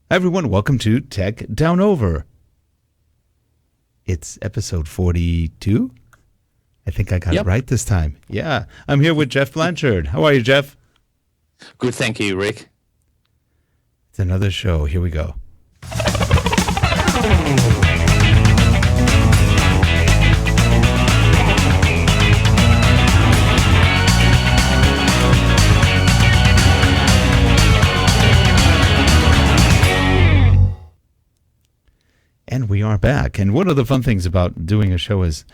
Everyone, welcome to Tech Down Over. It's episode 42. I think I got it right this time. Yeah, I'm here with Jeff Blanchard. How are you, Jeff? Good, thank you, Rick. It's another show. Here we go. And we are back. And one of the fun things about doing a show is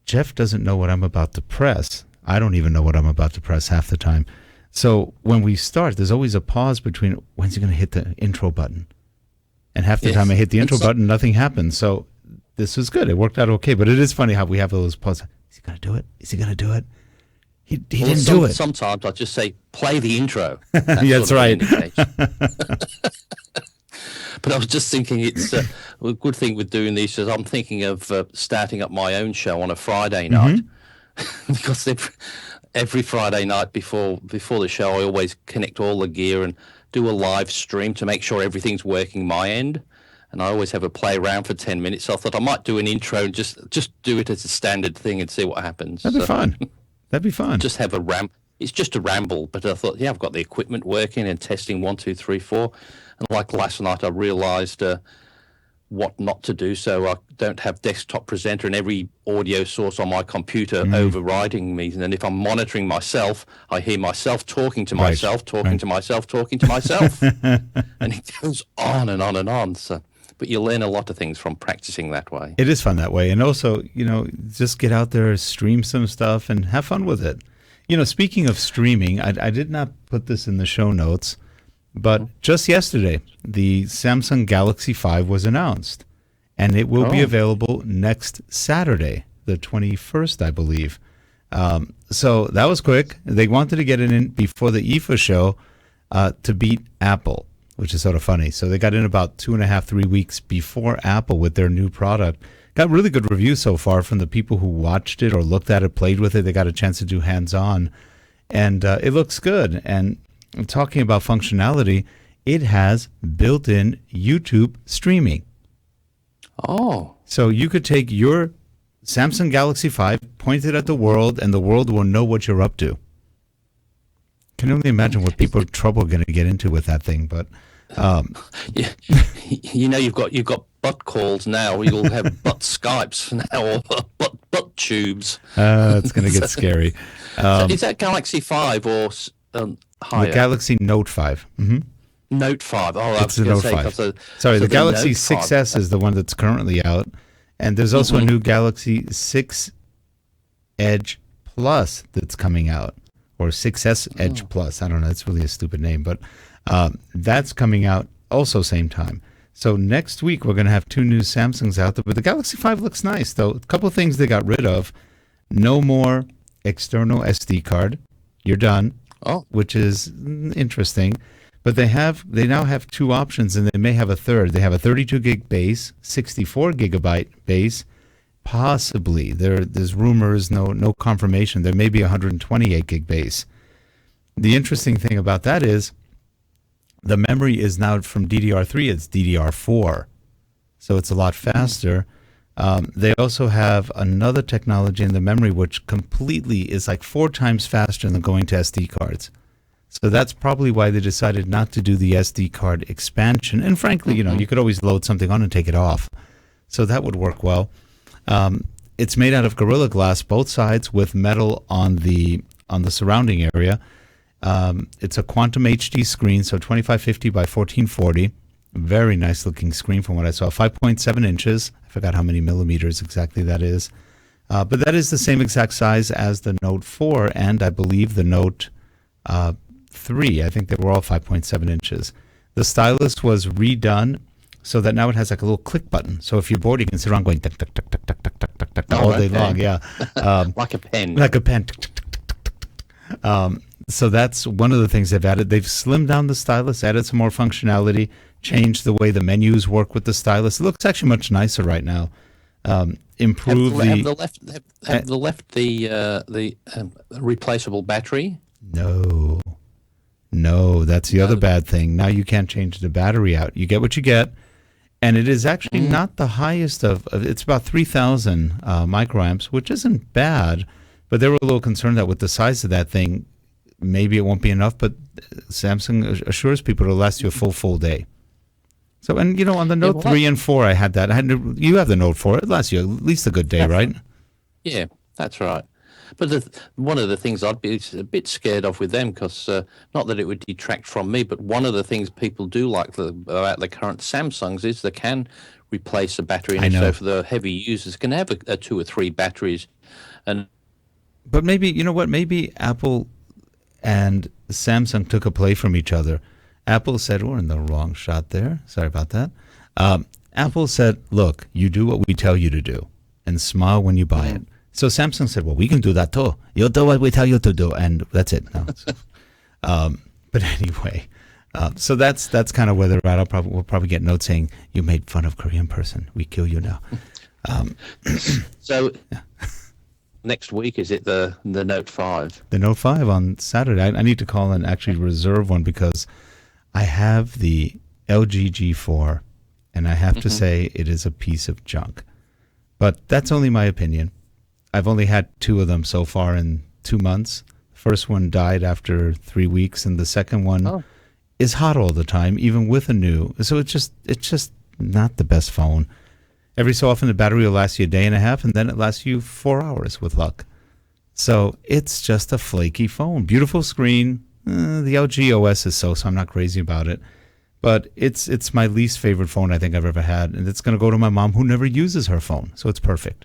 Jeff doesn't know what I'm about to press. I don't even know what I'm about to press half the time. So when we start, there's always a pause between when's he going to hit the intro button? And half the time I hit the intro button, nothing happens. So this was good. It worked out okay. But it is funny how we have those pauses. Is he going to do it? Is he going to do it? He didn't do it. Sometimes I just say, play the intro. That's right. But I was just thinking it's a good thing with doing these is I'm thinking of starting up my own show on a Friday night. Because every Friday night before the show, I always connect all the gear and do a live stream to make sure everything's working my end. And I always have a play around for 10 minutes. So I thought I might do an intro and just do it as a standard thing and see what happens. That'd be fun. That'd be fun. Just have a ramble. It's just a ramble, but I thought, I've got the equipment working and testing 1, 2, 3, 4. And like last night, I realised what not to do, so I don't have desktop presenter and every audio source on my computer overriding me. And then if I'm monitoring myself, I hear myself talking to myself, talking to myself, talking to myself. And it goes on and on and on. So, but you learn a lot of things from practicing that way. It is fun that way. And also, just get out there, stream some stuff, and have fun with it. Speaking of streaming, I did not put this in the show notes, but just yesterday, the Samsung Galaxy 5 was announced, and it will be available next Saturday, the 21st, I believe. So that was quick. They wanted to get it in before the IFA show to beat Apple, which is sort of funny. So they got in about 2.5, 3 weeks before Apple with their new product. Got really good reviews so far from the people who watched it or looked at it, played with it. They got a chance to do hands-on, and it looks good. And talking about functionality, it has built-in YouTube streaming. Oh. So you could take your Samsung Galaxy 5, point it at the world, and the world will know what you're up to. Can only imagine what people trouble going to get into with that thing, but you've got butt calls now. You'll have butt Skypes now, or butt tubes. It's going to get scary. So is that Galaxy 5 or higher? The Galaxy Note 5. Note 5. Oh, it's the Note 5. Sorry, the Galaxy 6S is the one that's currently out, and there's also a new Galaxy 6 Edge Plus that's coming out, or 6S Edge Plus. I don't know. It's really a stupid name, but that's coming out also same time. So next week we're going to have 2 new Samsungs out there, but the Galaxy 5 looks nice, though. A couple of things they got rid of. No more external SD card. You're done, which is interesting. But they now have 2 options, and they may have a third. They have a 32 gig base, 64 gigabyte base, possibly. There's rumors, no confirmation. There may be a 128 gig base. The interesting thing about that is the memory is now from DDR3, it's DDR4. So it's a lot faster. They also have another technology in the memory which completely is like 4 times faster than going to SD cards. So that's probably why they decided not to do the SD card expansion. And frankly, you could always load something on and take it off. So that would work well. It's made out of Gorilla Glass, both sides, with metal on the surrounding area. It's a Quantum HD screen, so 2550 by 1440. Very nice looking screen from what I saw. 5.7 inches. I forgot how many millimeters exactly that is. But that is the same exact size as the Note 4 and I believe the Note 3. I think they were all 5.7 inches. The stylus was redone so that now it has like a little click button. So if you're bored, you can sit around going tuck, tuck, tuck, tuck, tuck, tuck, tuck, tuck, tuck, all day long. Yeah. Like a pen. Like a pen. Tuck, tuck, tuck, tuck, tuck, tuck. So that's one of the things they've added. They've slimmed down the stylus, added some more functionality, changed the way the menus work with the stylus. It looks actually much nicer right now. Improve the replaceable battery. No, No, that's the other bad thing. Now you can't change the battery out. You get what you get. And it is actually not the highest of it's about 3,000 microamps, which isn't bad. But they were a little concerned that with the size of that thing, maybe it won't be enough. But Samsung assures people it'll last you a full day. So, and you know, on the Note 3 and 4, I had that. You have the Note 4. It lasts you at least a good day, right? Yeah, that's right. But one of the things I'd be a bit scared of with them, because not that it would detract from me, but one of the things people do like about the current Samsungs is they can replace a battery. And so for the heavy users, can have a 2 or 3 batteries. But maybe, you know what, maybe Apple and Samsung took a play from each other. Apple said, we're in the wrong shot there. Sorry about that. Apple said, look, you do what we tell you to do and smile when you buy it. So Samsung said, well, we can do that too. You'll do what we tell you to do. And that's it. No, but anyway, so that's kind of where they're at. We'll probably get notes saying, you made fun of Korean person. We kill you now. So next week, is it the Note 5? The Note 5 on Saturday. I need to call and actually reserve one because I have the LG G4, and I have to say it is a piece of junk. But that's only my opinion. I've only had 2 of them so far in 2 months. The first one died after 3 weeks, and the second one is hot all the time, even with a new. So it's just not the best phone. Every so often, the battery will last you a day and a half, and then it lasts you 4 hours with luck. So it's just a flaky phone. Beautiful screen. The LG OS is so I'm not crazy about it. But it's my least favorite phone I think I've ever had. And it's going to go to my mom, who never uses her phone. So it's perfect.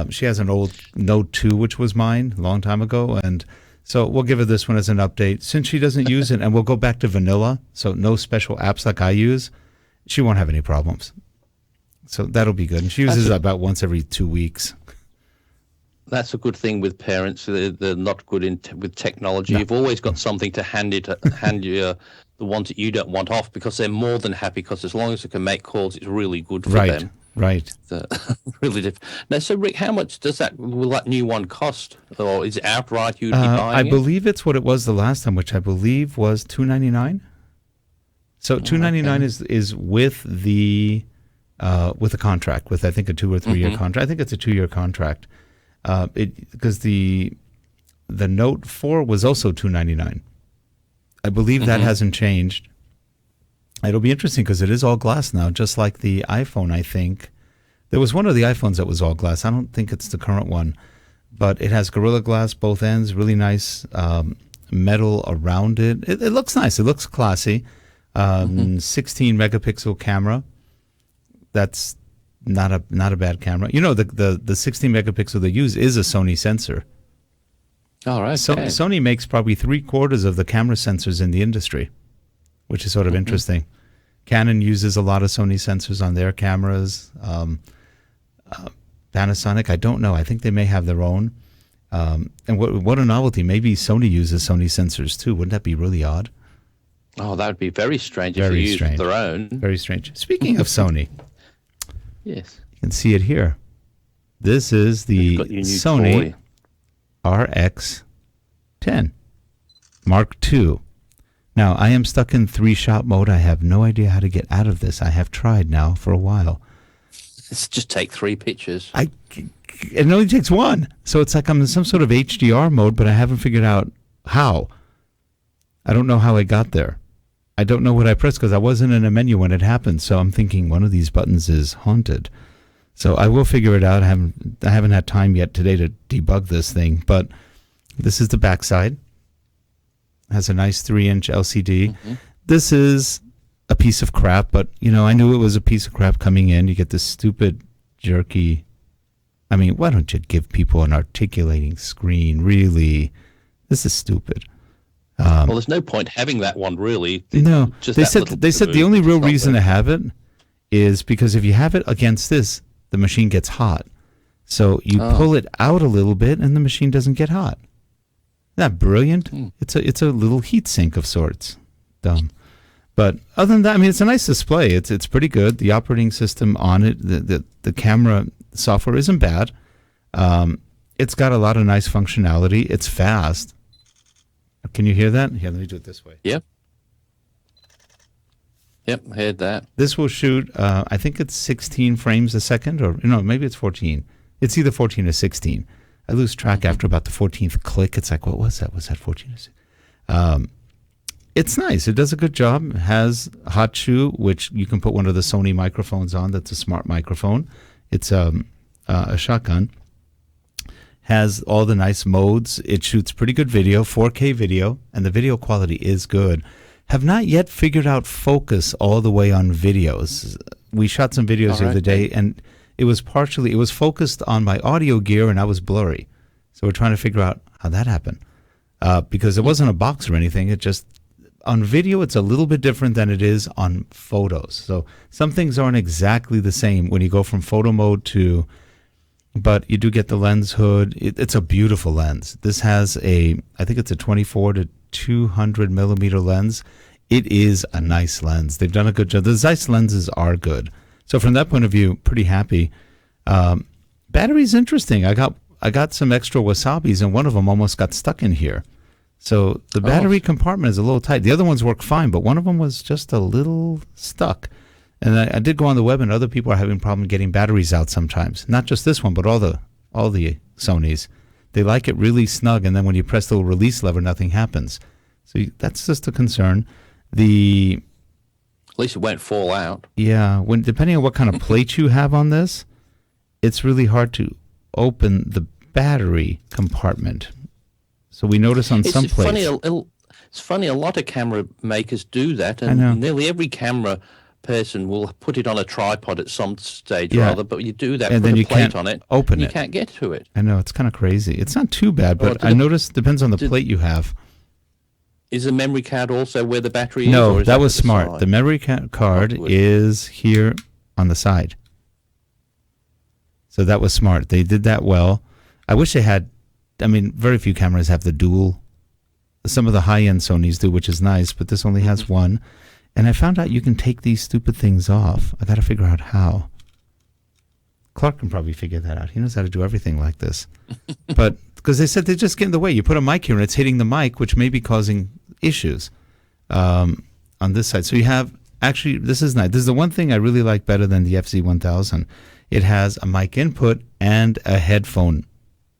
She has an old Note 2, which was mine a long time ago. And so we'll give her this one as an update. Since she doesn't use it, and we'll go back to vanilla, so no special apps like I use, she won't have any problems. So that'll be good. And she uses it about once every 2 weeks. That's a good thing with parents. They're not good with technology. No. You've always got something to hand you the ones that you don't want off, because they're more than happy, because as long as they can make calls, it's really good for them. Right. Really different. Now, so Rick, how much will that new one cost? Or is it outright you'd be buying I believe it's what it was the last time, which I believe was $299. So $299 is with the contract, with I think a 2 or 3 year contract. I think it's a 2-year contract. Because the Note 4 was also $299. I believe that hasn't changed. It'll be interesting because it is all glass now, just like the iPhone, I think. There was one of the iPhones that was all glass. I don't think it's the current one, but it has Gorilla Glass both ends, really nice metal around it. It looks nice. It looks classy. 16 megapixel camera. That's not a bad camera. You know, the 16 megapixel they use is a Sony sensor. All right. So Sony makes probably 3/4 of the camera sensors in the industry, which is sort of interesting. Canon uses a lot of Sony sensors on their cameras. Panasonic, I don't know. I think they may have their own. And what a novelty. Maybe Sony uses Sony sensors too. Wouldn't that be really odd? Oh, that would be very strange if they used their own. Very strange. Speaking of Sony. Yes. You can see it here. This is the Sony RX10 Mark II. Now, I am stuck in 3-shot mode. I have no idea how to get out of this. I have tried now for a while. Let's just take 3 pictures. It only takes 1. So it's like I'm in some sort of HDR mode, but I haven't figured out how. I don't know how I got there. I don't know what I pressed because I wasn't in a menu when it happened. So I'm thinking one of these buttons is haunted. So I will figure it out. I haven't had time yet today to debug this thing, but this is the backside. It has a nice 3-inch LCD. This is a piece of crap, but you know, I knew it was a piece of crap coming in. You get this stupid jerky. I mean, why don't you give people an articulating screen? Really, this is stupid. Well, there's no point having that one, really. No, they said the only real reason to have it is because if you have it against this, the machine gets hot. So you pull it out a little bit, and the machine doesn't get hot. Isn't that brilliant? It's a little heat sink of sorts. Dumb. But other than that, I mean, it's a nice display. It's pretty good. The operating system on it, the camera software isn't bad. It's got a lot of nice functionality. It's fast. Can you hear that? Here, let me do it this way. Yep. Yep, heard that. This will shoot, I think it's 16 frames a second, or no, maybe it's 14. It's either 14 or 16. I lose track after about the 14th click. It's like, what was that? Was that 14 or 16? It's nice. It does a good job. It has hot shoe, which you can put one of the Sony microphones on. That's a smart microphone. It's a shotgun. Has all the nice modes. It shoots pretty good video, 4K video, and the video quality is good. Have not yet figured out focus all the way on videos. We shot some videos the other day, and it was focused on my audio gear, and I was blurry. So we're trying to figure out how that happened. Because it wasn't a box or anything. It just, on video, it's a little bit different than it is on photos. So some things aren't exactly the same when you go from photo mode to, but you do get the lens hood. It's a beautiful lens. This has I think it's a 24 to 200 millimeter lens. It is a nice lens. They've done a good job. The Zeiss lenses are good. So from that point of view, pretty happy. Battery's interesting. I got some extra wasabis, and one of them almost got stuck in here. So the battery compartment is a little tight. The other ones work fine, but one of them was just a little stuck. And I did go on the web, and other people are having problem getting batteries out sometimes. Not just this one, but all the Sonys. They like it really snug, and then when you press the little release lever, nothing happens. So that's just a concern. At least it won't fall out. Yeah, depending on what kind of plate you have on this, it's really hard to open the battery compartment. So we notice on some plates. It's funny, a lot of camera makers do that, and nearly every camera person will put it on a tripod at some stage or other, but you do that, and put a plate on it, open it. You can't get to it. I know, it's kind of crazy. It's not too bad, but I noticed depends on the plate you have. Is the memory card also where the battery is? No, that was smart. The memory card is here on the side. So that was smart. They did that well. I wish they had, very few cameras have the dual. Some of the high-end Sonys do, which is nice, but this only has one. And I found out you can take these stupid things off. I got to figure out how. Clark can probably figure that out. He knows how to do everything like this. But because they said they just get in the way. You put a mic here and it's hitting the mic, which may be causing issues on this side. So you have, actually, this is nice. This is the one thing I really like better than the FZ1000. It has a mic input and a headphone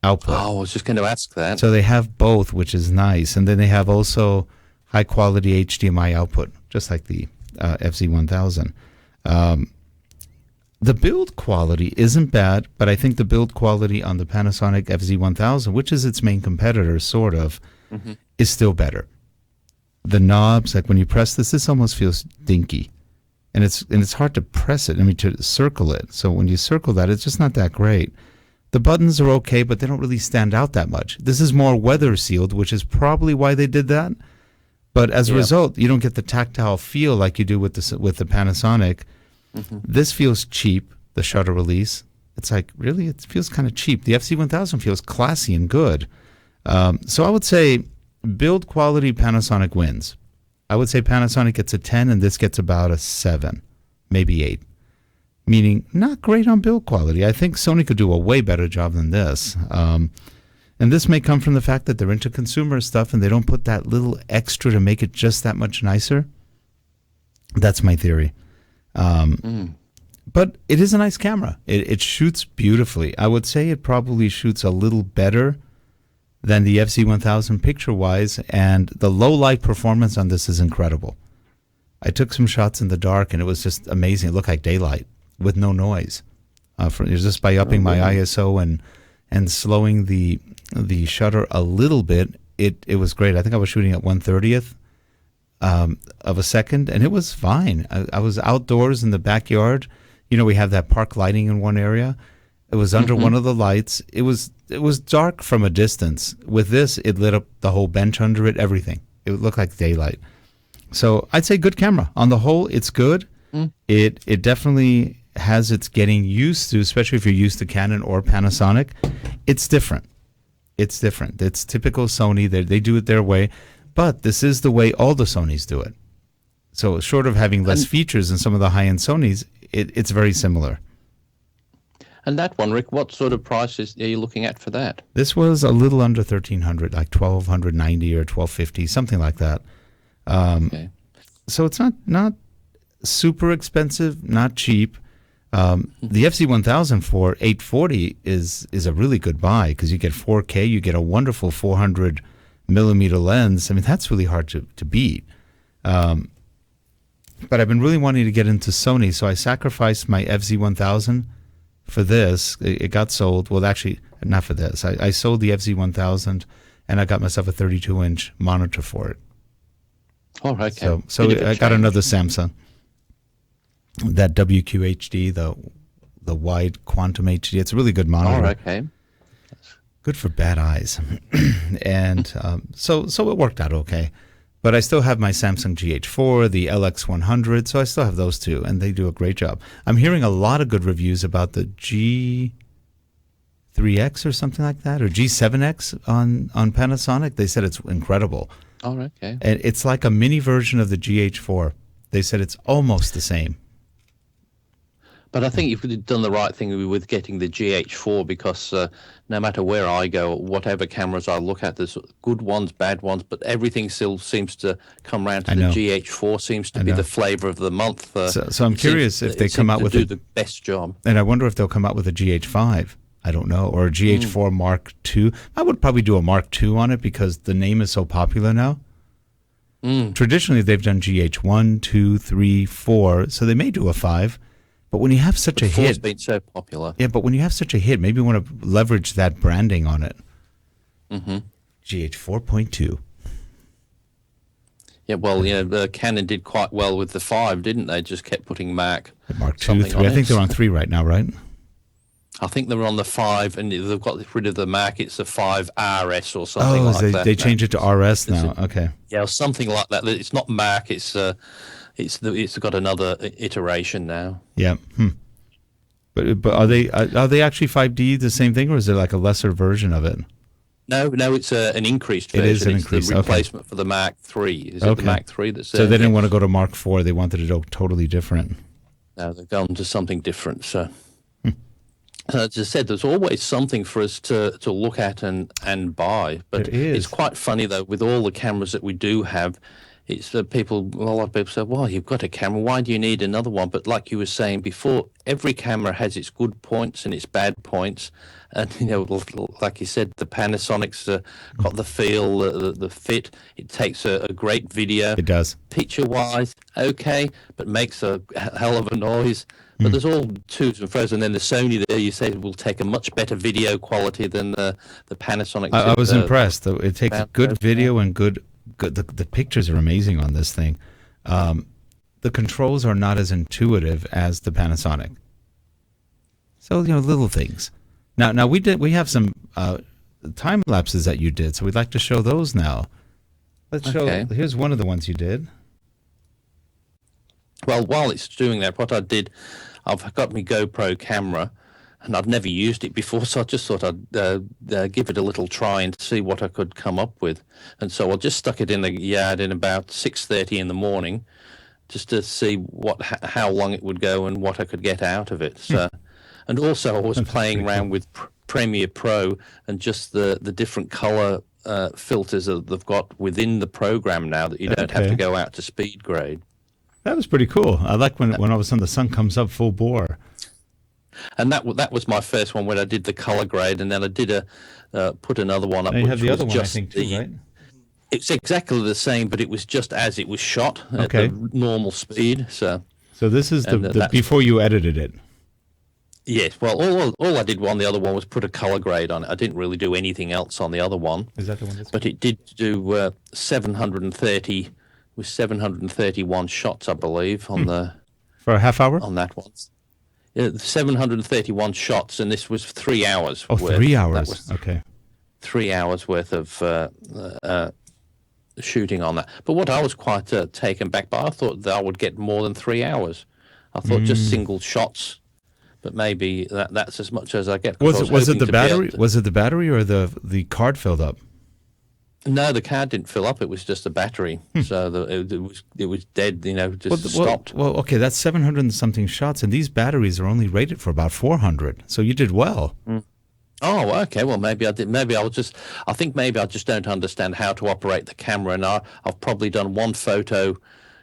output. Oh, I was just going to ask that. So they have both, which is nice. And then they have also high-quality HDMI output, just like the FZ1000. The build quality isn't bad, but I think the build quality on the Panasonic FZ1000, which is its main competitor, sort of, is still better. The knobs, like when you press this almost feels dinky. And it's hard to press it, to circle it. So when you circle that, it's just not that great. The buttons are okay, but they don't really stand out that much. This is more weather sealed, which is probably why they did that. But as a result, you don't get the tactile feel like you do with the Panasonic. This feels cheap, the shutter release. It's like, really? It feels kind of cheap. The FZ1000 feels classy and good. So I would say build quality, Panasonic wins. I would say Panasonic gets a 10 and this gets about a 7, maybe 8. Meaning not great on build quality. I think Sony could do a way better job than this. And this may come from the fact that they're into consumer stuff and they don't put that little extra to make it just that much nicer. That's my theory. But it is a nice camera. It shoots beautifully. I would say it probably shoots a little better than the FZ1000 picture-wise, and the low-light performance on this is incredible. I took some shots in the dark, and it was just amazing. It looked like daylight with no noise. Just by upping my ISO and slowing the shutter a little bit, it was great. I think I was shooting at 1/30th of a second, and it was fine. I was outdoors in the backyard. We have that park lighting in one area. It was under one of the lights. It was dark from a distance. With this, it lit up the whole bench under it, everything. It looked like daylight. So I'd say good camera. On the whole, it's good. It definitely has its getting used to, especially if you're used to Canon or Panasonic. It's different. It's typical Sony. They do it their way. But this is the way all the Sonys do it. So short of having less features than some of the high-end Sonys, it's very similar. And that one, Rick, what sort of prices are you looking at for that? This was a little under 1,300, like 1,290 or 1,250, something like that. Okay. So it's not super expensive, not cheap. The FZ1000 for $840 is a really good buy because you get 4K, you get a wonderful 400 millimeter lens. I mean, that's really hard to beat. But I've been really wanting to get into Sony, so I sacrificed my FZ1000 for this. It got sold. Well, actually, not for this. I sold the FZ1000, and I got myself a 32-inch monitor for it. Oh, okay. So I got another Samsung, that WQHD, the wide quantum HD. It's a really good monitor. Oh, okay. Good for bad eyes. And so it worked out okay. But I still have my Samsung GH4, the LX100, so I still have those two, and they do a great job. I'm hearing a lot of good reviews about the G3X or something like that, or G7X on Panasonic. They said it's incredible. Oh, okay. And it's like a mini version of the GH4. They said it's almost the same. But I think you've done the right thing with getting the GH4 because no matter where I go, whatever cameras I look at, there's good ones, bad ones, but everything still seems to come around to the GH4 seems to be the flavor of the month. So I'm curious if they come out with the best job. And I wonder if they'll come out with a GH5. I don't know, or a GH4 Mark II. I would probably do a Mark II on it because the name is so popular now. Traditionally, they've done GH1, 2, 3, 4, so they may do a 5. But when you have such a hit, it's been so popular. Yeah, but when you have such a hit, maybe you want to leverage that branding on it. GH 4.2. Yeah, well, Canon did quite well with the 5, didn't they? Just kept putting Mark II, 3. I think they're on 3 right now, right? I think they're on the 5, and they've got rid of the Mac. It's the 5 RS or something like that. They changed it to RS now. Okay. Yeah, something like that. It's not Mac. It's got another iteration now. Yeah. But are they actually 5D the same thing, or is it like a lesser version of it? No, it's an increased version. It is an increased. The replacement for the Mark III. Is it the Mark III that's? So they didn't want to go to Mark IV. They wanted to go totally different. No, they've gone to something different. So. As I said, there's always something for us to look at and buy. But it's quite funny, though, with all the cameras that we do have, it's a lot of people say, well, you've got a camera, why do you need another one? But like you were saying before, every camera has its good points and its bad points. And, like you said, the Panasonic's got the feel, the fit. It takes a great video. It does. Picture-wise, okay, but makes a hell of a noise. But there's all twos and fro's, and then the Sony there, you say, will take a much better video quality than the Panasonic. I was impressed, though. It takes good video and good. The pictures are amazing on this thing. The controls are not as intuitive as the Panasonic. So little things. Now we have some time lapses that you did, so we'd like to show those now. Let's show. Here's one of the ones you did. Well, while it's doing that, what I did, I've got my GoPro camera, and I'd never used it before, so I just thought I'd give it a little try and see what I could come up with. And so I just stuck it in the yard in about 6:30 in the morning, just to see how long it would go and what I could get out of it. So, and also I was playing around with Premiere Pro and just the different color filters that they've got within the program now that you don't have to go out to speed grade. That was pretty cool. I like when all of a sudden the sun comes up full bore. And that was my first one when I did the color grade, and then I did put another one up. And you have the other one, I think, too, right? It's exactly the same, but it was just as it was shot at the normal speed. So this is the before you edited it. Yes. Well, all I did on the other one was put a color grade on it. I didn't really do anything else on the other one. Is that the one? But it did do 730. With 731 shots, I believe, on the for a half hour on that one. 731 shots, and this was 3 hours. Oh, worth. 3 hours. Okay. 3 hours worth of shooting on that. But what I was quite taken back by, I thought that I would get more than 3 hours. I thought just single shots, but maybe that's as much as I get. Was it the battery? Was it the battery or the card filled up? No, the card didn't fill up. It was just a battery, so it was dead. Just stopped. Well, okay, that's 700 and something shots, and these batteries are only rated for about 400. So you did well. Oh, okay. Well, maybe I did. Maybe I think maybe I just don't understand how to operate the camera, and I've probably done one photo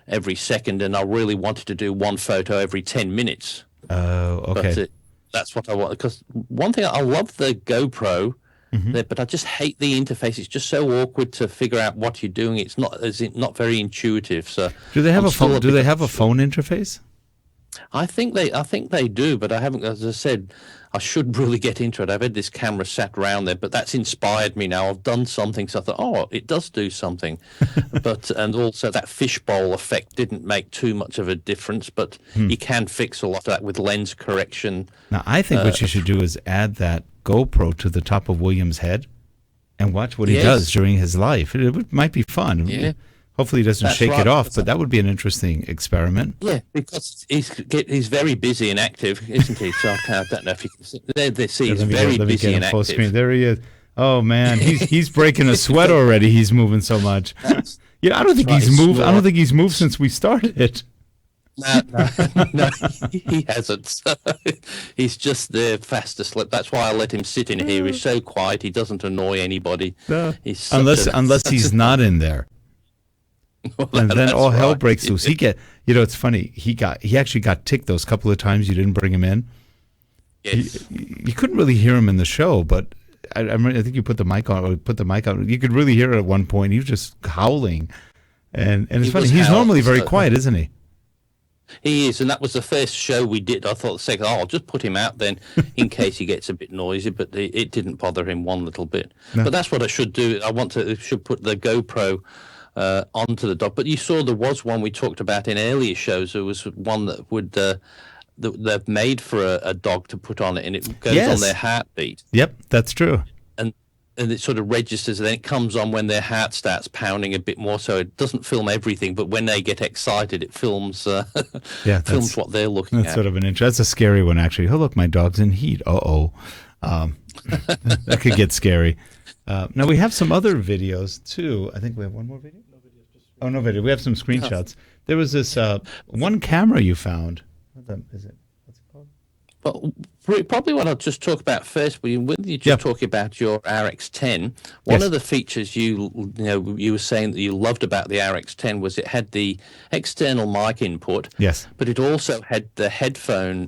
every second, and I really wanted to do one photo every 10 minutes. Oh, okay. But that's what I want. Because one thing, I love the GoPro. But I just hate the interface. It's just so awkward to figure out what you're doing. It's not very intuitive. So do they have a phone? Do they have a phone interface? I think they do, but I haven't. As I said, I should really get into it. I've had this camera sat around there, but that's inspired me now. I've done something, so I thought, oh, it does do something. And also that fishbowl effect didn't make too much of a difference, but you can fix a lot of that with lens correction. Now, I think what you should do is add that GoPro to the top of William's head and watch what he does during his life. It might be fun. Yeah. Hopefully he doesn't shake it off, but that would be an interesting experiment. Yeah, because he's very busy and active, isn't he? So I don't know if you can see. He's very busy and active. Screen. There he is. Oh man, he's breaking a sweat already. He's moving so much. I don't think he's moved. I don't think he's moved since we started. No, he hasn't. He's just there fast asleep. That's why I let him sit in here. He's so quiet. He doesn't annoy anybody. Unless he's not in there. Well, and then all hell breaks loose. It's funny. He actually got ticked those couple of times you didn't bring him in. Yes. You couldn't really hear him in the show, but I think you put the mic on. You could really hear it at one point. He was just howling, and it's funny. He's normally very quiet, isn't he? He is, and that was the first show we did. I thought the second, I'll just put him out then in case he gets a bit noisy, but it didn't bother him one little bit. No. But that's what I should do. Should put the GoPro onto the dock. But you saw there was one we talked about in earlier shows. There was one that would that they've made for a dog to put on it, and it goes on their heartbeat. Yep, that's true. And it sort of registers, and then it comes on when their heart starts pounding a bit more. So it doesn't film everything, but when they get excited, it films films what they're looking at. That's sort of an interest. That's a scary one, actually. Oh, look, my dog's in heat. That could get scary. Now, we have some other videos, too. I think we have one more video? No video. We have some screenshots. There was this one camera you found. What is it? What's it called? Well, probably what I'll just talk about first, when you just talk about your RX10, one of the features you were saying that you loved about the RX10 was it had the external mic input, but it also had the headphone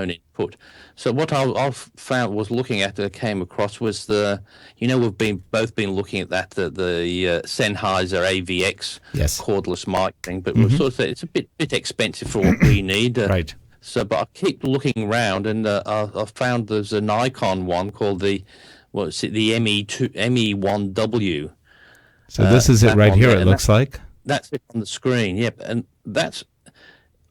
input. So what I found was looking at that I came across was we've both been looking at that the Sennheiser AVX cordless mic thing, but we've sort of said it's a bit expensive for what we need. Right. So, but I keep looking around, and I found there's a Nikon one called the ME1W. So this is it right here. It looks like that's it on the screen. Yep, and that's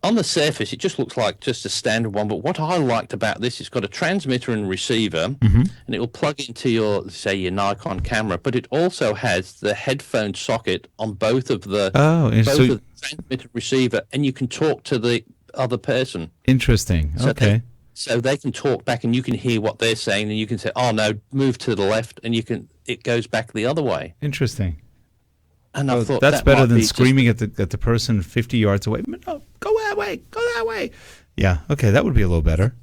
on the surface. It just looks like just a standard one. But what I liked about this, it's got a transmitter and receiver, and it will plug into your Nikon camera. But it also has the headphone socket on both of the the transmitter receiver, and you can talk to the other person. Interesting. Okay. So they can talk back, and you can hear what they're saying, and you can say, "Oh no, move to the left," and it goes back the other way. Interesting. And I thought that's better than screaming at the person 50 yards away. No, go that way, go that way. Yeah. Okay, that would be a little better.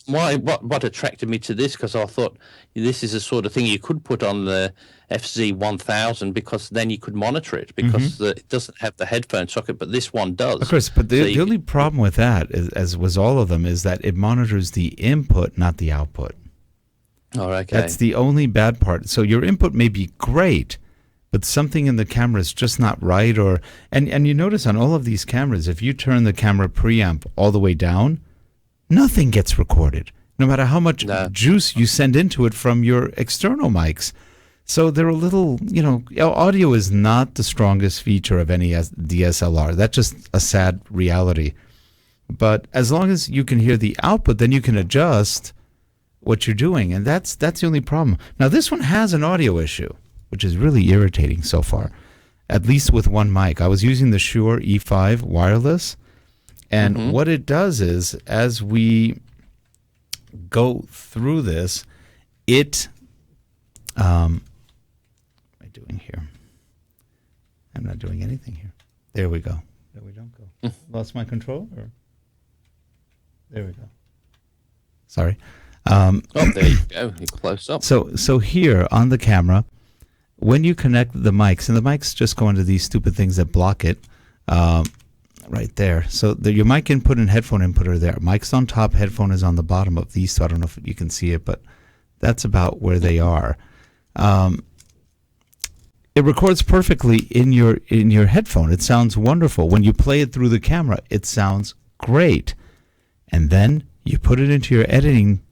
What attracted me to this, because I thought this is a sort of thing you could put on the FZ1000, because then you could monitor it, because it doesn't have the headphone socket, but this one does. Of course, but the only problem with that, as was all of them, is that it monitors the input, not the output. Oh, okay. That's the only bad part. So your input may be great, but something in the camera is just not right. And you notice on all of these cameras, if you turn the camera preamp all the way down, nothing gets recorded, no matter how much juice you send into it from your external mics. So they're a little, audio is not the strongest feature of any DSLR. That's just a sad reality. But as long as you can hear the output, then you can adjust what you're doing. And that's the only problem. Now, this one has an audio issue, which is really irritating so far, at least with one mic. I was using the Shure E5 wireless. And what it does is, as we go through this, it, my doing here? I'm not doing anything here. There we go. There we don't go. Lost my control? Or? There we go. Sorry. Oh, there you go. You're close up. So here on the camera, when you connect the mics, and the mics just go into these stupid things that block it, right there. So your mic input and headphone input are there. Mic's on top, headphone is on the bottom of these. So I don't know if you can see it, but that's about where they are. It records perfectly in your headphone. It sounds wonderful. When you play it through the camera, it sounds great. And then you put it into your editing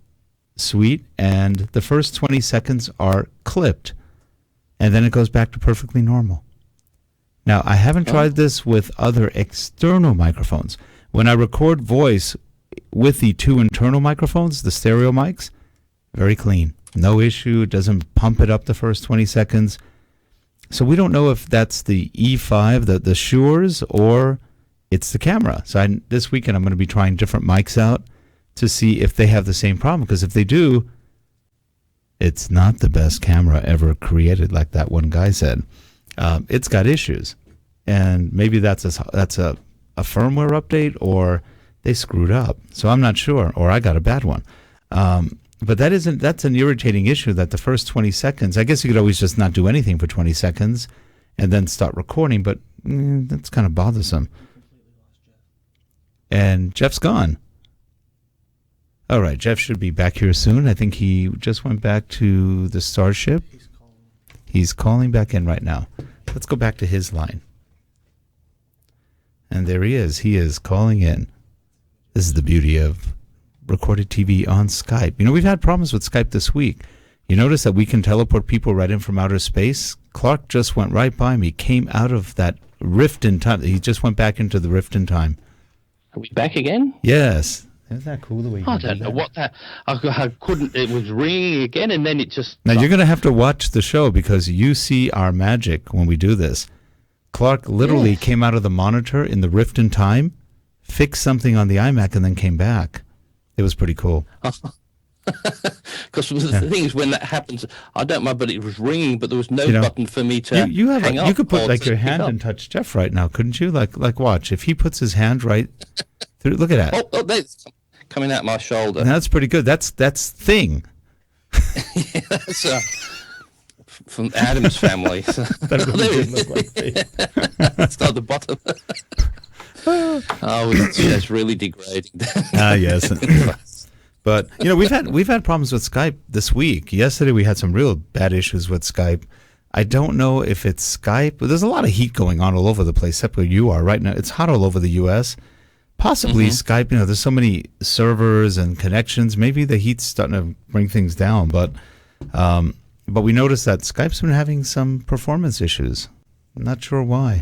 suite, and the first 20 seconds are clipped. And then it goes back to perfectly normal. Now, I haven't tried this with other external microphones. When I record voice with the two internal microphones, the stereo mics, very clean. No issue. It doesn't pump it up the first 20 seconds. So we don't know if that's the E5, the Shure's, or it's the camera. So this weekend I'm going to be trying different mics out to see if they have the same problem. Because if they do, it's not the best camera ever created, like that one guy said. It's got issues, and maybe that's a firmware update, or they screwed up. So I'm not sure, or I got a bad one. But that's an irritating issue, that the first 20 seconds, I guess you could always just not do anything for 20 seconds and then start recording, but that's kind of bothersome. And Jeff's gone. All right, Jeff should be back here soon. I think he just went back to the Starship. He's calling back in right now. Let's go back to his line. And there he is. He is calling in. This is the beauty of recorded TV on Skype. You know, we've had problems with Skype this week. You notice that we can teleport people right in from outer space? Clark just went right by me, came out of that rift in time. He just went back into the rift in time. Are we back again? Yes. Isn't that cool the way you I don't know what that... I couldn't... It was ringing again, and then it just... Now, you're going to have to watch the show, because you see our magic when we do this. Clark literally came out of the monitor in the rift in time, fixed something on the iMac, and then came back. It was pretty cool. Because the thing is, when that happens, I don't mind, but it was ringing, but there was no button for me to hang up. You could put like your hand and touch Jeff right now, couldn't you? Like watch. If he puts his hand right through, look at that. Oh, that's coming out my shoulder. And that's pretty good. That's Thing. Yeah, that's from Adam's family. That really did look like Thing. That's not the bottom. That's really degrading. Yes. But we've had problems with Skype this week. Yesterday we had some real bad issues with Skype. I don't know if it's Skype, but there's a lot of heat going on all over the place, except where you are right now. It's hot all over the U.S. Possibly Skype. There's so many servers and connections. Maybe the heat's starting to bring things down. But we noticed that Skype's been having some performance issues. I'm not sure why.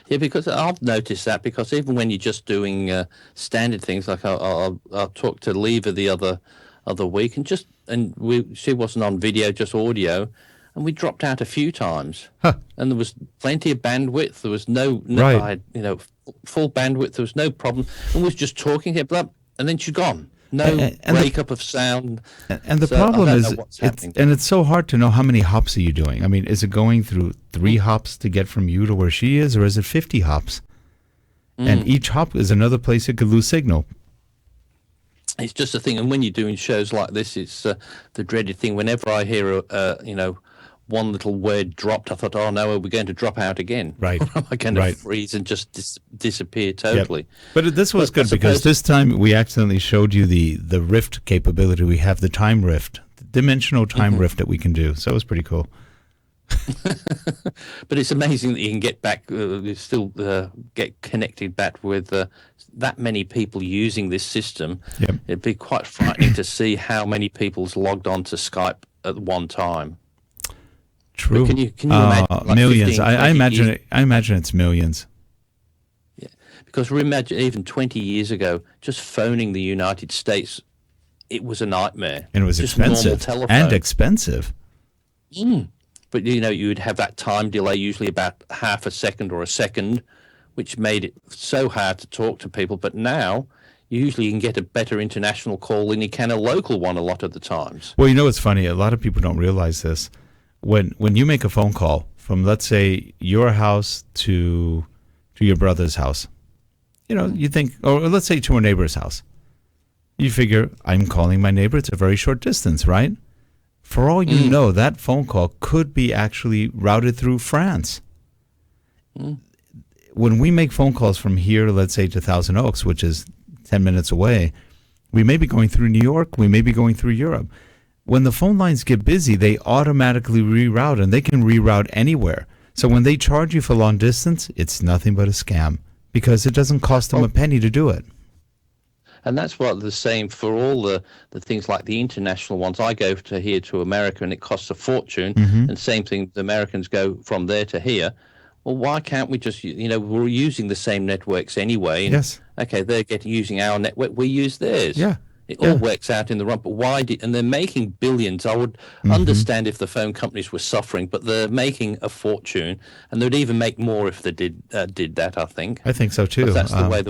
Yeah, because I've noticed that, because even when you're just doing standard things, like I talked to Leva the other week, and she wasn't on video, just audio, and we dropped out a few times, and there was plenty of bandwidth. There was no right. Full bandwidth. There was no problem, and we was just talking here, and then she's gone. No breakup of sound. And the problem is, it's so hard to know how many hops are you doing. I mean, is it going through 3 hops to get from you to where she is, or is it 50 hops? And each hop is another place it could lose signal. It's just a thing. And when you're doing shows like this, it's the dreaded thing. Whenever I hear, one little word dropped, I thought, oh no, are we going to drop out again? Right. Or am I going to freeze and just disappear totally? Yep. But this was good, because this time we accidentally showed you the rift capability. We have the time rift, the dimensional time rift that we can do. So it was pretty cool. But it's amazing that you can get back, still get connected back with that many people using this system. Yep. It'd be quite frightening to see how many people's logged on to Skype at one time. True. Can you imagine? Like millions. 15, I imagine it's millions. Yeah, because reimagine even 20 years ago, just phoning the United States, it was a nightmare. And it was just expensive. And expensive. But you would have that time delay, usually about half a second or a second, which made it so hard to talk to people. But now, usually you can get a better international call than you can a local one a lot of the times. Well, it's funny. A lot of people don't realize this. when you make a phone call from, let's say, your house to your brother's house, you think, or let's say to a neighbor's house, you figure, I'm calling my neighbor. It's a very short distance, right? For all you know, that phone call could be actually routed through France. When we make phone calls from here, let's say to Thousand Oaks, which is 10 minutes away, we may be going through New York, we may be going through Europe. When the phone lines get busy, they automatically reroute, and they can reroute anywhere. So when they charge you for long distance, it's nothing but a scam because it doesn't cost them a penny to do it. And that's what the same for all the things like the international ones. I go to here to America and it costs a fortune. And same thing, the Americans go from there to here. Well, why can't we just, we're using the same networks anyway. And, yes. Okay, they're using our network. We use theirs. Yeah. It all works out in the run. But and they're making billions. I would understand if the phone companies were suffering, but they're making a fortune. And they'd even make more if they did that, I think. I think so too. But that's the way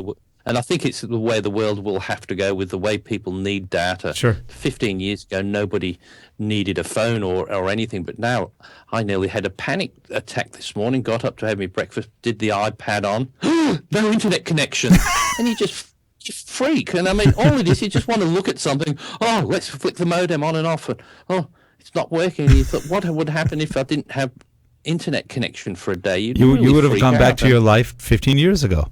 and I think it's the way the world will have to go with the way people need data. Sure. 15 years ago, nobody needed a phone or anything. But now I nearly had a panic attack this morning, got up to have my breakfast, did the iPad on. No internet connection. And you just freak. And I mean, all it is, you just want to look at something. Oh, let's flick the modem on and off. And, it's not working. And you thought, what would happen if I didn't have internet connection for a day? You would have gone back to your life 15 years ago.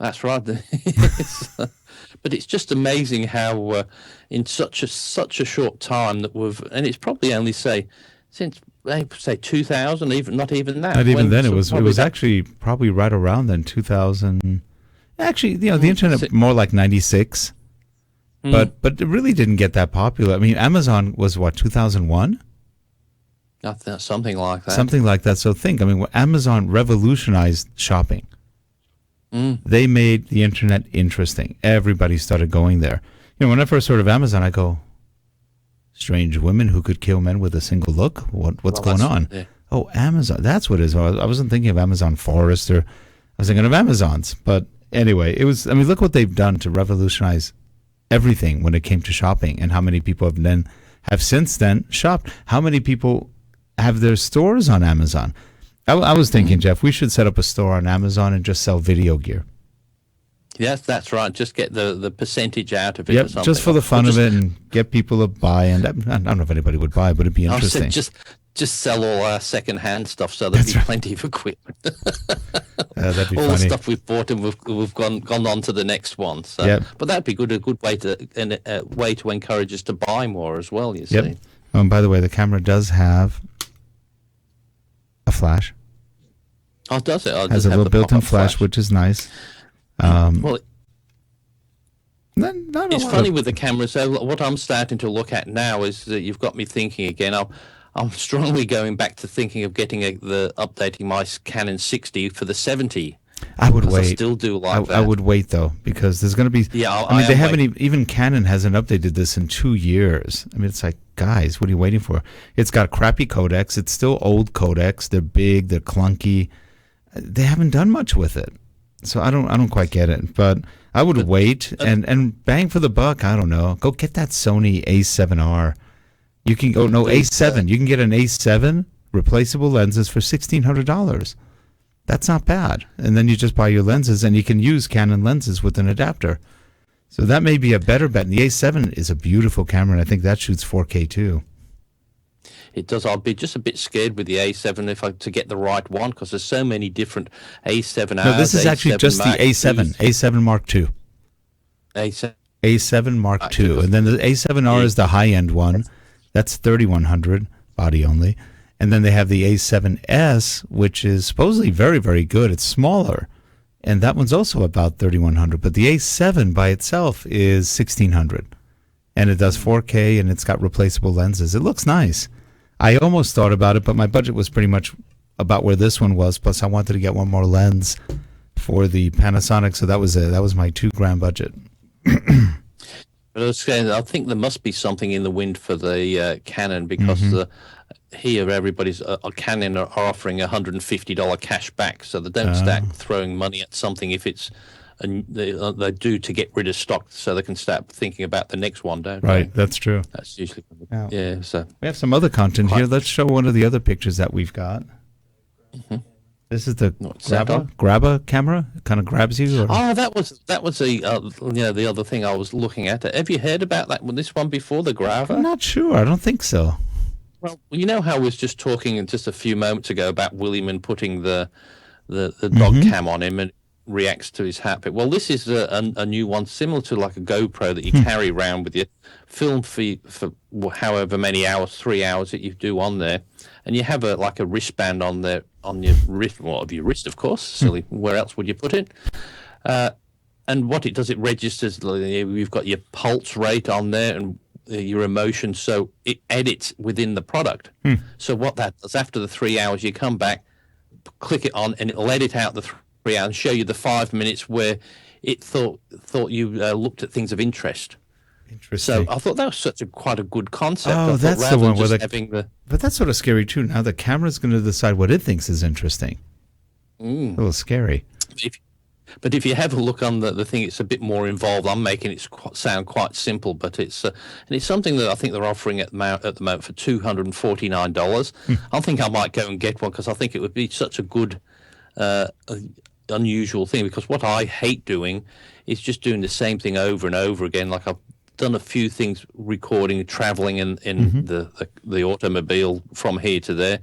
That's right. But it's just amazing how in such a short time that and it's probably only since 2000, even not even that. Not even then. It was actually probably right around then, 2000. Actually, the internet more like 96. But it really didn't get that popular. I mean, Amazon was what, 2001? Something like that. Something like that. So think, I mean, Amazon revolutionized shopping. They made the internet interesting. Everybody started going there. When I first heard of Amazon, I go, strange women who could kill men with a single look? What's going on? Yeah. Oh, Amazon. That's what it is. I wasn't thinking of Amazon Forest, or I was thinking of Amazons. But anyway, look what they've done to revolutionize everything when it came to shopping, and how many people have since then shopped. How many people have their stores on Amazon? I was thinking, Jeff, we should set up a store on Amazon and just sell video gear. Yes, that's right. Just get the percentage out of it. Yep, or something. Just for the fun of it, and get people to buy. And I don't know if anybody would buy, but it'd be interesting. Just sell all our second-hand stuff, so there'd be plenty of equipment. That'd be all funny. The stuff we've bought, and we've gone on to the next one. So, but that'd be a good way to encourage us to buy more as well. You see. And by the way, the camera does have a flash. Oh, does it? Has a little built-in flash, which is nice. It's funny with the cameras. So what I'm starting to look at now is that you've got me thinking again. I'm strongly going back to thinking of updating my Canon 60 for the 70. I would wait. I still do like that. I would wait though, because there's going to be. Yeah, they haven't even Canon hasn't updated this in 2 years. I mean, it's like, guys, what are you waiting for? It's got crappy codecs. It's still old codecs. They're big. They're clunky. They haven't done much with it, so I don't quite get it. But I would wait and bang for the buck. I don't know. Go get that Sony A7R. You can go A7. You can get an A7 replaceable lenses for $1,600. That's not bad. And then you just buy your lenses, and you can use Canon lenses with an adapter. So that may be a better bet. And the A7 is a beautiful camera, and I think that shoots 4K too. It does. I'll be just a bit scared with the A7 to get the right one, because there's so many different A7Rs. No, this is actually just the A7. A7 Mark II. A7 Mark II. And then the A7R is the high-end one. That's 3100 body only. And then they have the A7S, which is supposedly very, very good. It's smaller. And that one's also about 3100. But the A7 by itself is 1600. And it does 4K, and it's got replaceable lenses. It looks nice. I almost thought about it, but my budget was pretty much about where this one was. Plus, I wanted to get one more lens for the Panasonic, so that was it. That was my $2,000 budget. I think there must be something in the wind for the Canon, because here everybody's Canon are offering $150 cash back, so they don't start throwing money at something if it's they do to get rid of stock so they can start thinking about the next one, don't Right, they? that's true. That's usually yeah. So we have some other content here. Let's show one of the other pictures that we've got. Mm-hmm. This is the Grava camera. It kind of grabs you. Or? Oh, that was the other thing I was looking at. Have you heard about this one before, the Grava? I'm not sure. I don't think so. Well, you know how I was just talking just a few moments ago about William putting the dog cam on him and reacts to his hat. Well, this is a new one, similar to like a GoPro that you carry around with you, film for however many hours, 3 hours that you do on there, and you have a wristband on there on your wrist, of course. Silly, where else would you put it? And what it does, it registers. You've got your pulse rate on there and your emotions, so it edits within the product. So what that does, after the 3 hours, you come back, click it on, and it'll edit out the 3 hours and show you the 5 minutes where it thought you looked at things of interest. Interesting. So I thought that was quite a good concept. Oh, that's the one where but that's sort of scary too. Now the camera's going to decide what it thinks is interesting. A little scary. But if you have a look on the thing, it's a bit more involved. I'm making it sound quite simple, but it's and it's something that I think they're offering at the moment for $249. I think I might go and get one because I think it would be such a good, unusual thing. Because what I hate doing is just doing the same thing over and over again. Like I've done a few things, recording, traveling in the automobile from here to there,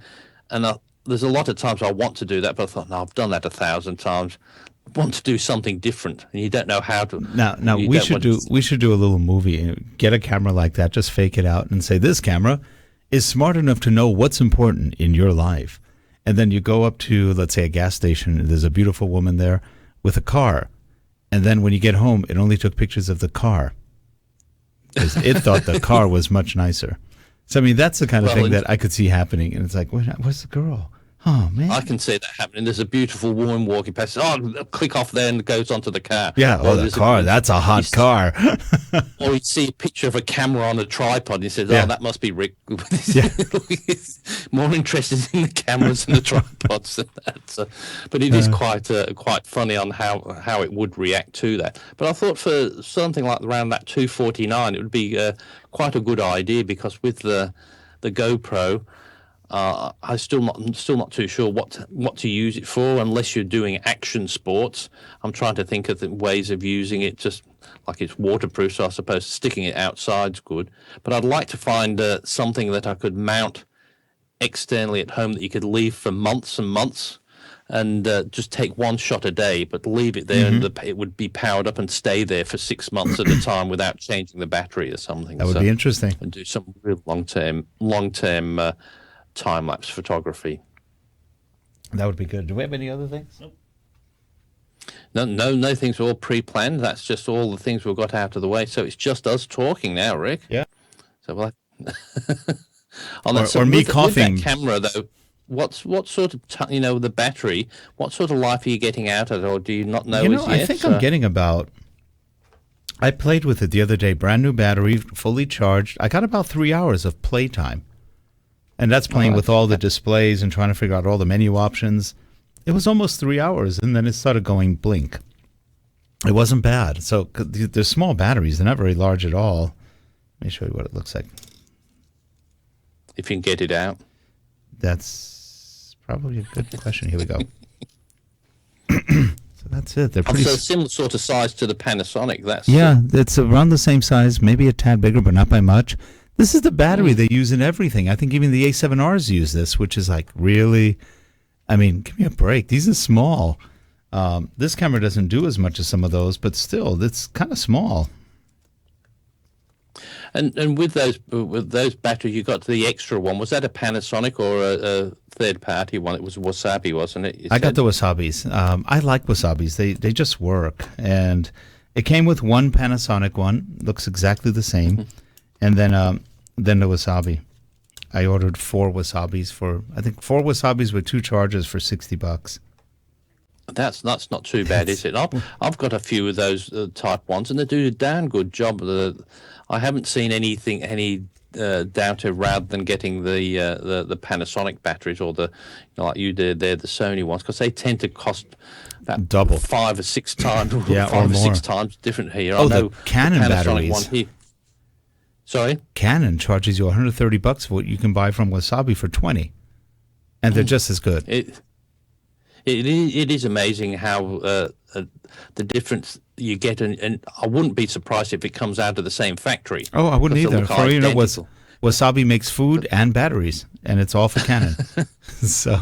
and there's a lot of times I want to do that, but I thought, no, I've done that 1,000 times. Want to do something different, and you don't know how to. Now we should do a little movie. Get a camera like that, just fake it out, and say this camera is smart enough to know what's important in your life. And then you go up to, let's say, a gas station, and there's a beautiful woman there with a car, and then when you get home, it only took pictures of the car because it thought the car was much nicer. So I mean, that's the kind of thing that I could see happening, and it's like, where's the girl? Oh, man. I can see that happening. There's a beautiful woman walking past. Oh, click off there and it goes onto the car. Yeah, the car. That's a hot car. Or you see a picture of a camera on a tripod and he says, oh, that must be Rick. More interested in the cameras and the tripods than that. So, but it is quite funny on how it would react to that. But I thought for something like around that $249, it would be quite a good idea because with the GoPro, I'm still not too sure what to use it for unless you're doing action sports. I'm trying to think of the ways of using it, just like it's waterproof, so I suppose sticking it outside's good. But I'd like to find something that I could mount externally at home that you could leave for months and months and just take one shot a day, but leave it there and it would be powered up and stay there for 6 months at a time without changing the battery or something. That would be interesting. And do some real long-term time-lapse photography. That would be good. Do we have any other things? Nope. No things are all pre-planned. That's just all the things we've got out of the way. So it's just us talking now, Rick. Yeah. So or me coughing. With that camera, though, what sort of the battery? What sort of life are you getting out of it, or do you not know? I think I'm getting about. I played with it the other day. Brand new battery, fully charged. I got about 3 hours of playtime. And that's playing with all the displays and trying to figure out all the menu options. It was almost 3 hours, and then it started going blink. It wasn't bad. So they're small batteries. They're not very large at all. Let me show you what it looks like. If you can get it out. That's probably a good question. Here we go. So that's it. They're pretty similar sort of size to the Panasonic. It's around the same size, maybe a tad bigger, but not by much. This is the battery they use in everything. I think even the A7Rs use this, which is like, really, I mean, give me a break. These are small. This camera doesn't do as much as some of those, but still, it's kind of small. And with those batteries, you got the extra one. Was that a Panasonic or a third-party one? It was Wasabi, wasn't it? I got the Wasabis. I like Wasabis. They just work. And it came with one Panasonic one. Looks exactly the same. And then the Wasabi. I ordered 4 Wasabis I think 4 Wasabis with 2 chargers for $60. That's not too bad, is it? I've got a few of those type ones, and they do a damn good job. I haven't seen any down to, rather than getting the Panasonic batteries or like you did there, the Sony ones, because they tend to cost about double, 5 or 6 times, yeah, 5 or 6 times different here. Oh, I know the Canon batteries. One here. Sorry, Canon charges you $130 for what you can buy from Wasabi for $20, and they're just as good. It is amazing how the difference you get, and I wouldn't be surprised if it comes out of the same factory. Oh, I wouldn't either. For you know, Wasabi makes food and batteries, and it's all for Canon. So,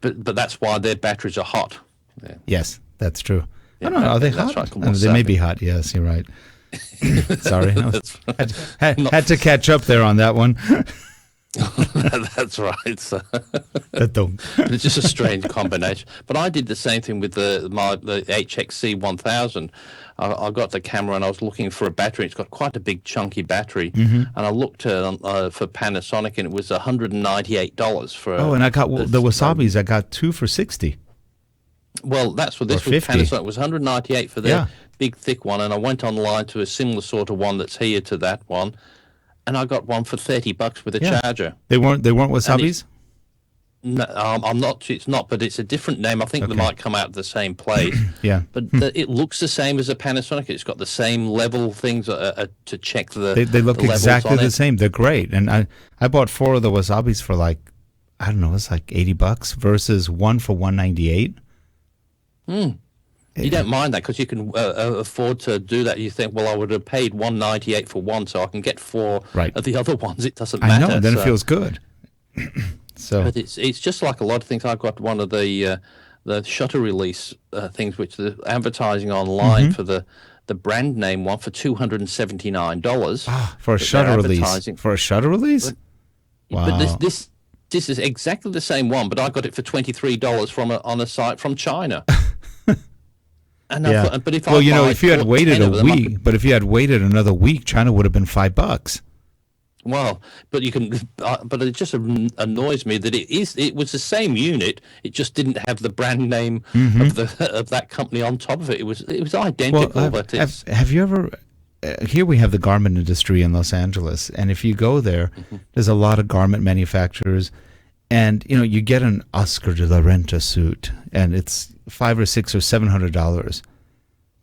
but that's why their batteries are hot. Yeah. Yes, that's true. Yeah, I don't know. Are they hot? Right, they may be hot. Yes, you're right. Sorry, had to catch up there on that one. That's right. So. It's just a strange combination. But I did the same thing with the HXC1000. I got the camera and I was looking for a battery. It's got quite a big chunky battery, and I looked for Panasonic, and it was $198 for. Oh, and I got the Wasabis. I got 2 for $60. Well, that's what this was. Panasonic. It was $198 for their big thick one, and I went online to a similar sort of one that's here to that one. And I got one for $30 with a charger. They weren't Wasabis? No, I'm not. It's not, but it's a different name. I think they might come out of the same place. Yeah, but it looks the same as a Panasonic. It's got the same level things to check the. They look exactly the same. They're great, and I bought 4 of the Wasabis for like, I don't know, it's like $80 versus one for $198. You don't mind that because you can afford to do that. You think, well, I would have paid $198 for one, so I can get 4 of the other ones. It doesn't matter. I know, and then it feels good. So, but it's just like a lot of things. I've got one of the shutter release things, which the advertising online for the brand name one for $279 for a shutter release. For a shutter release, wow. But this is exactly the same one, but I got it for $23 on a site from China. And I thought, but if if you had waited a week, but if you had waited another week, China would have been $5. Well, but you can, but it just annoys me that it was the same unit. It just didn't have the brand name of that company on top of it. It was identical. Well, but have you ever? Here we have the garment industry in Los Angeles, and if you go there, there's a lot of garment manufacturers, and you get an Oscar de la Renta suit, and it's $500 or $600 or $700,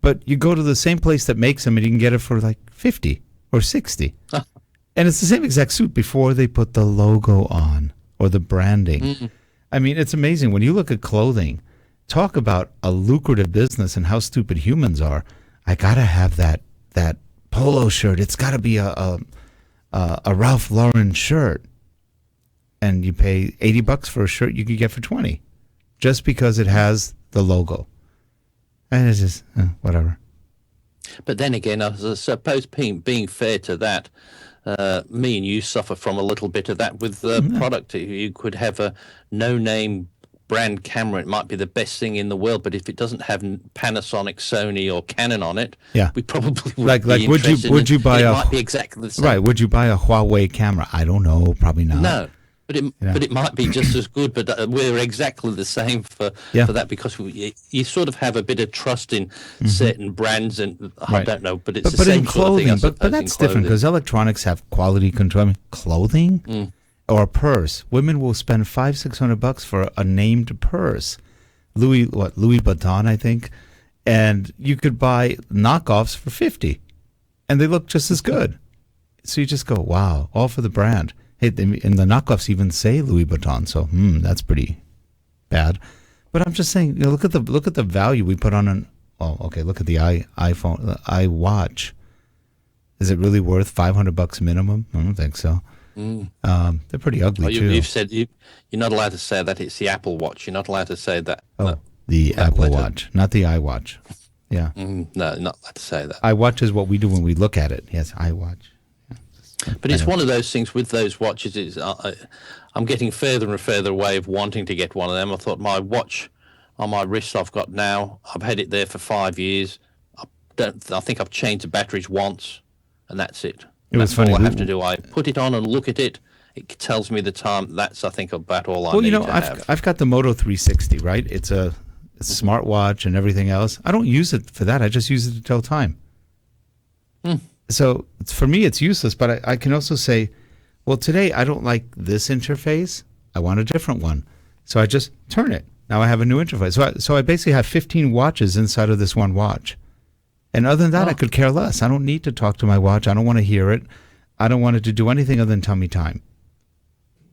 but you go to the same place that makes them, and you can get it for like $50 or $60. And it's the same exact suit before they put the logo on or the branding. I mean, it's amazing. When you look at clothing, talk about a lucrative business and how stupid humans are. I got to have that polo shirt. It's got to be a Ralph Lauren shirt. And you pay $80 for a shirt you could get for $20 just because it has the logo. And it's just, whatever. But then again, I suppose being fair to that, me and you suffer from a little bit of that with the product. You could have a no-name brand camera. It might be the best thing in the world, but if it doesn't have Panasonic, Sony, or Canon on it, we probably wouldn't be interested. Would you buy it might be exactly the same. Right? Would you buy a Huawei camera? I don't know. Probably not. No. But it might be just as good. But we're exactly the same for that because you sort of have a bit of trust in certain brands, and I don't know. But it's the same in clothing. Sort of thing, but that's different because electronics have quality control. I mean, clothing or a purse. Women will spend $500-$600 for a named purse, Louis Vuitton, I think, and you could buy knockoffs for $50, and they look just as good. So you just go, wow, all for the brand. Hey, and the knockoffs even say Louis Vuitton, so that's pretty bad. But I'm just saying, look at the value we put on an. Oh, okay. Look at the iPhone, the iWatch. Is it really worth $500 minimum? I don't think so. They're pretty ugly too. You've said you're not allowed to say that. It's the Apple Watch. You're not allowed to say that. Oh, the Apple Watch, not the iWatch. Yeah. No, not allowed to say that. iWatch is what we do when we look at it. Yes, iWatch. But it's one of those things with those watches. I'm getting further and further away of wanting to get one of them. I thought my watch on my wrist I've got now, I've had it there for 5 years. I think I've changed the batteries once, and that's it. That's funny. All I have to do. I put it on and look at it. It tells me the time. That's, I think, about all I need to have. I've got the Moto 360, right? It's a smartwatch and everything else. I don't use it for that. I just use it to tell time. So for me, it's useless, but I can also say, well, today I don't like this interface. I want a different one. So I just turn it. Now I have a new interface. So I basically have 15 watches inside of this one watch. And other than that, I could care less. I don't need to talk to my watch. I don't want to hear it. I don't want it to do anything other than tell me time.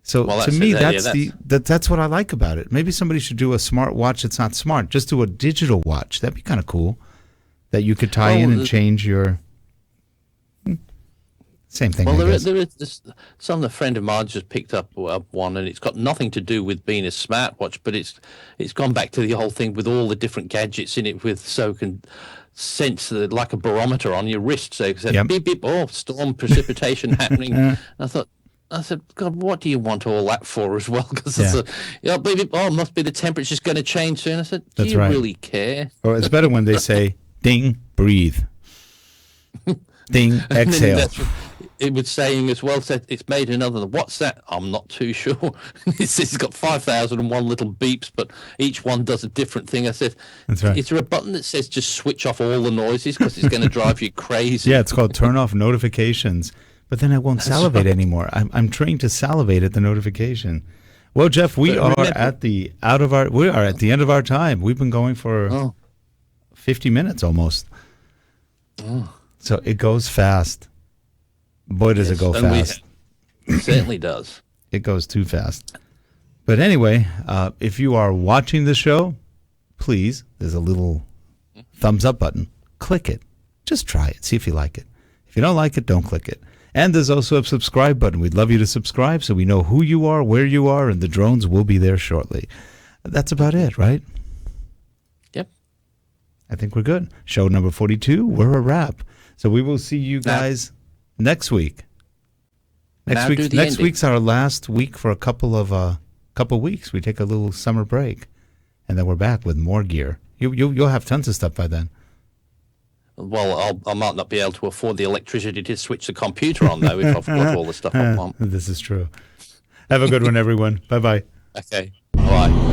So to me, that's what I like about it. Maybe somebody should do a smart watch that's not smart. Just do a digital watch. That'd be kind of cool. That you could tie in and change your... Same thing. Well, there is this, a friend of mine just picked up one, and it's got nothing to do with being a smartwatch, but it's gone back to the whole thing with all the different gadgets in it, so can sense like a barometer on your wrist. So it said, beep beep, storm precipitation happening. I said, God, what do you want all that for as well? Because beep beep, must be the temperature's going to change soon. I said, do you really care? Or it's better when they say, ding, breathe. Ding, exhale. It was saying as well, said it's made another. What's that? I'm not too sure. It's got 5,001 little beeps, but each one does a different thing. I said, that's right. Is there a button that says just switch off all the noises because it's going to drive you crazy? Yeah, it's called turn off notifications. But then I won't salivate anymore. I'm trained to salivate at the notification. Well, Jeff, we are at the end of our time. We've been going for 50 minutes almost. Oh. So it goes fast. Boy, does it go fast. It certainly does. It goes too fast. But anyway, if you are watching the show, please, there's a little thumbs up button. Click it. Just try it. See if you like it. If you don't like it, don't click it. And there's also a subscribe button. We'd love you to subscribe so we know who you are, where you are, and the drones will be there shortly. That's about it, right? Yep. I think we're good. Show number 42, we're a wrap. So we will see you guys next week. Next week's our last week for a couple weeks. We take a little summer break, and then we're back with more gear. You'll have tons of stuff by then. Well, I might not be able to afford the electricity to switch the computer on, though, if I've got all the stuff I want. This is true. Have a good one, everyone. Bye-bye. Okay. Bye.